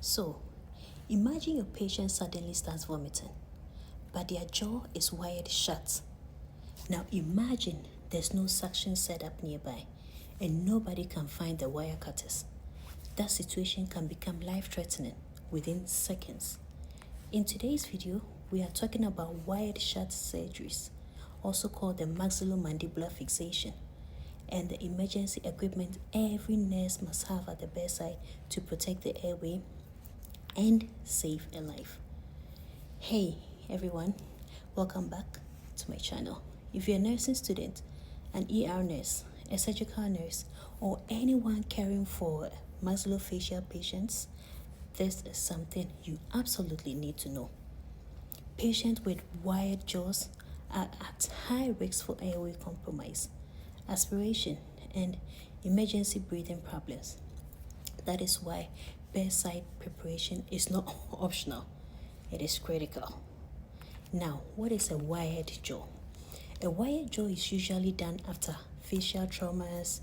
So, imagine your patient suddenly starts vomiting, but their jaw is wired shut. Now imagine there's no suction set up nearby and nobody can find the wire cutters. That situation can become life-threatening within seconds. In today's video, we are talking about wired shut surgeries, also called the maxillomandibular fixation, and the emergency equipment every nurse must have at the bedside to protect the airway and save a life. Hey everyone, welcome back to my channel. If you're a nursing student, an ER nurse, a surgical nurse, or anyone caring for maxillofacial patients, this is something you absolutely need to know. Patients with wired jaws are at high risk for airway compromise, aspiration, and emergency breathing problems. That is why bedside preparation is not optional, it is critical. Now, what is a wired jaw? A wired jaw is usually done after facial traumas,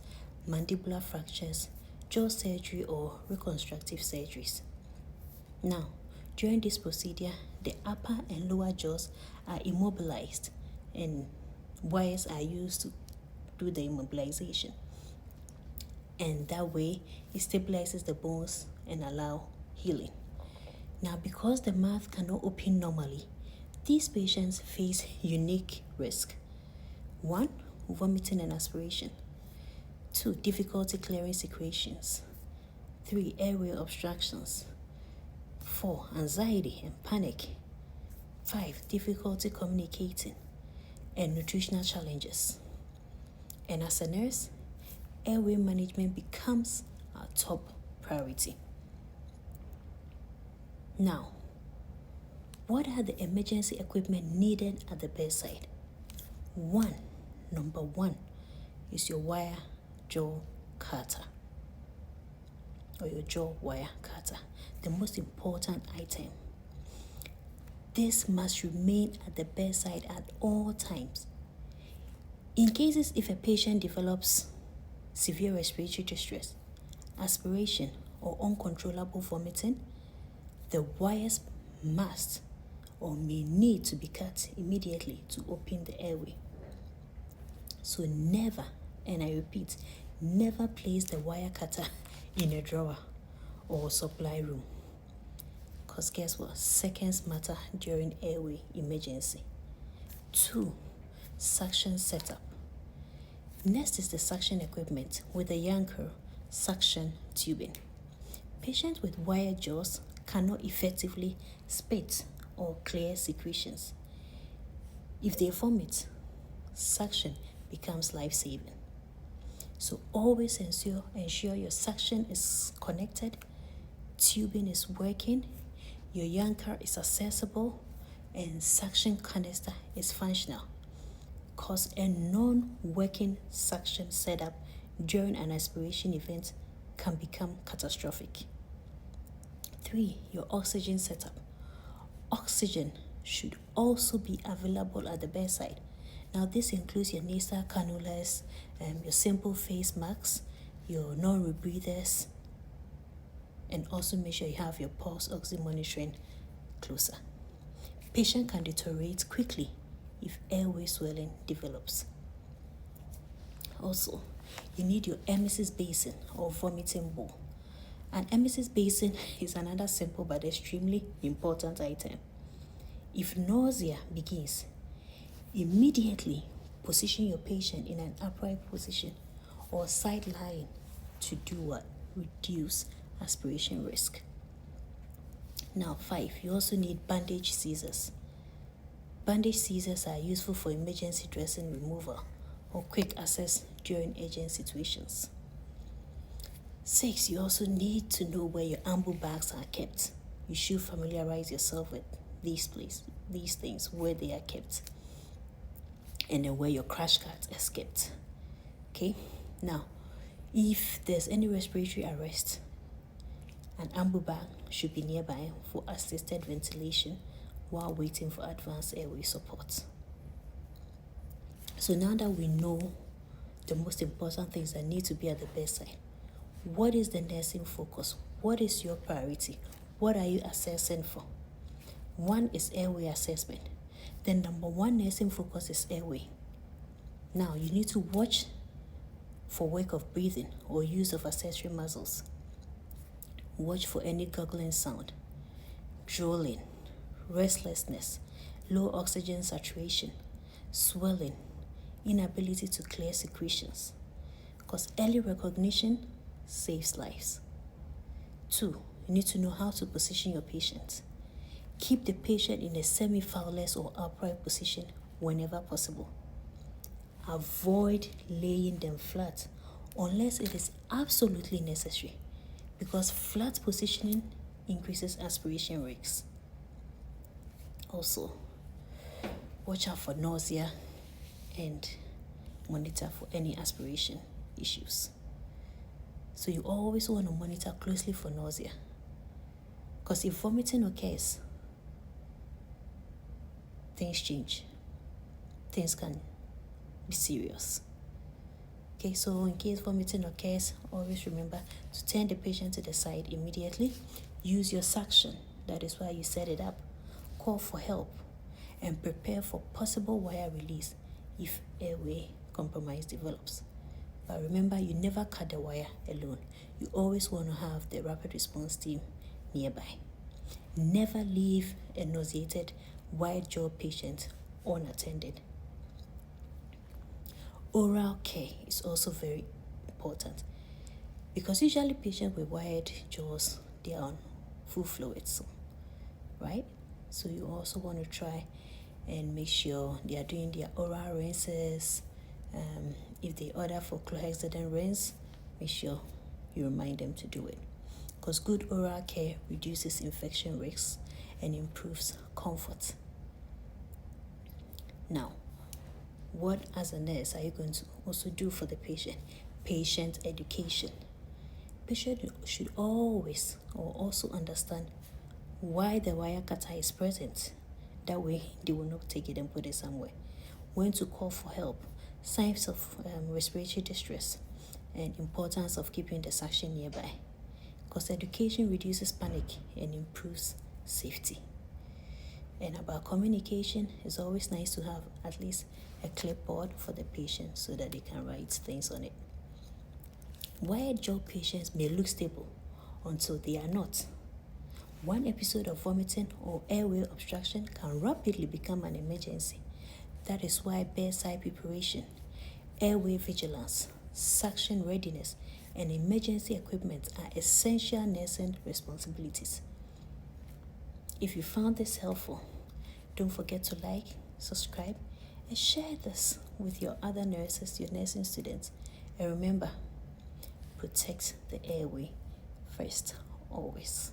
mandibular fractures, jaw surgery, or reconstructive surgeries. Now, during this procedure, the upper and lower jaws are immobilized and wires are used to do the immobilization. And that way, it stabilizes the bones and allow healing. Now, because the mouth cannot open normally, these patients face unique risk. 1. Vomiting and aspiration. 2. Difficulty clearing secretions. 3. Airway obstructions. 4. Anxiety and panic. 5. Difficulty communicating and nutritional challenges. And as a nurse, airway management becomes our top priority. Now, what are the emergency equipment needed at the bedside? Number one is your wire jaw cutter or your jaw wire cutter, the most important item. This must remain at the bedside at all times. In cases if a patient develops severe respiratory distress, aspiration, or uncontrollable vomiting, the wires must or may need to be cut immediately to open the airway. So never, and I repeat, never place the wire cutter in a drawer or supply room. Because guess what? Seconds matter during airway emergency. 2. Suction setup. Next is the suction equipment with the Yanker suction tubing. Patients with wired jaws cannot effectively spit or clear secretions. If they vomit, suction becomes life-saving. So always ensure your suction is connected, tubing is working, your Yanker is accessible, and suction canister is functional. Because a non-working suction setup during an aspiration event can become catastrophic. 3. Your oxygen setup. Oxygen should also be available at the bedside. Now, this includes your nasal cannulas, your simple face masks, your non-rebreathers, and also make sure you have your pulse oxygen monitoring closer. Patient can deteriorate quickly if airway swelling develops. Also, you need your emesis basin or vomiting bowl. An emesis basin is another simple but extremely important item. If nausea begins, immediately position your patient in an upright position or side lying to do what? Reduce aspiration risk. Now 5, you also need bandage scissors. Bandage scissors are useful for emergency dressing removal or quick access during urgent situations. 6, you also need to know where your ambu bags are kept. You should familiarize yourself with these things, where they are kept, and then where your crash cart is kept. Okay? Now, if there's any respiratory arrest, an ambu bag should be nearby for assisted ventilation while waiting for advanced airway support. So now that we know the most important things that need to be at the bedside, what is the nursing focus? What is your priority? what are you assessing for? One is airway assessment. Then number one nursing focus is airway. Now you need to watch for work of breathing or use of accessory muscles. Watch for any gurgling sound, drooling, restlessness, low oxygen saturation, swelling, inability to clear secretions. Because early recognition saves lives. 2, you need to know how to position your patient. Keep the patient in a semi-fowless or upright position whenever possible. Avoid laying them flat unless it is absolutely necessary, because flat positioning increases aspiration risks. Also, watch out for nausea and monitor for any aspiration issues. So you always want to monitor closely for nausea, because if vomiting occurs, things change. Things can be serious. Okay, so in case vomiting occurs, always remember to turn the patient to the side immediately. Use your suction, that is why you set it up. Call for help and prepare for possible wire release if airway compromise develops. But remember, you never cut the wire alone. You always want to have the rapid response team nearby. Never leave a nauseated, wide-jaw patient unattended. Oral care is also very important, because usually patients with wide jaws, they are on full fluids, right? So you also want to try and make sure they are doing their oral rinses. If they order for chlorhexidine rinse, make sure you remind them to do it, because good oral care reduces infection risks and improves comfort. Now, what as a nurse are you going to also do for the patient? Patient education. Patient should always or also understand why the wire cutter is present. That way they will not take it and put it somewhere. When to call for help, signs of respiratory distress, and importance of keeping the suction nearby. Because education reduces panic and improves safety. And about communication, it's always nice to have at least a clipboard for the patient so that they can write things on it. Wide jaw patients may look stable until they are not. One episode of vomiting or airway obstruction can rapidly become an emergency. That is why bedside preparation, airway vigilance, suction readiness, and emergency equipment are essential nursing responsibilities. If you found this helpful, don't forget to like, subscribe, and share this with your other nurses, your nursing students. And remember, protect the airway first, always.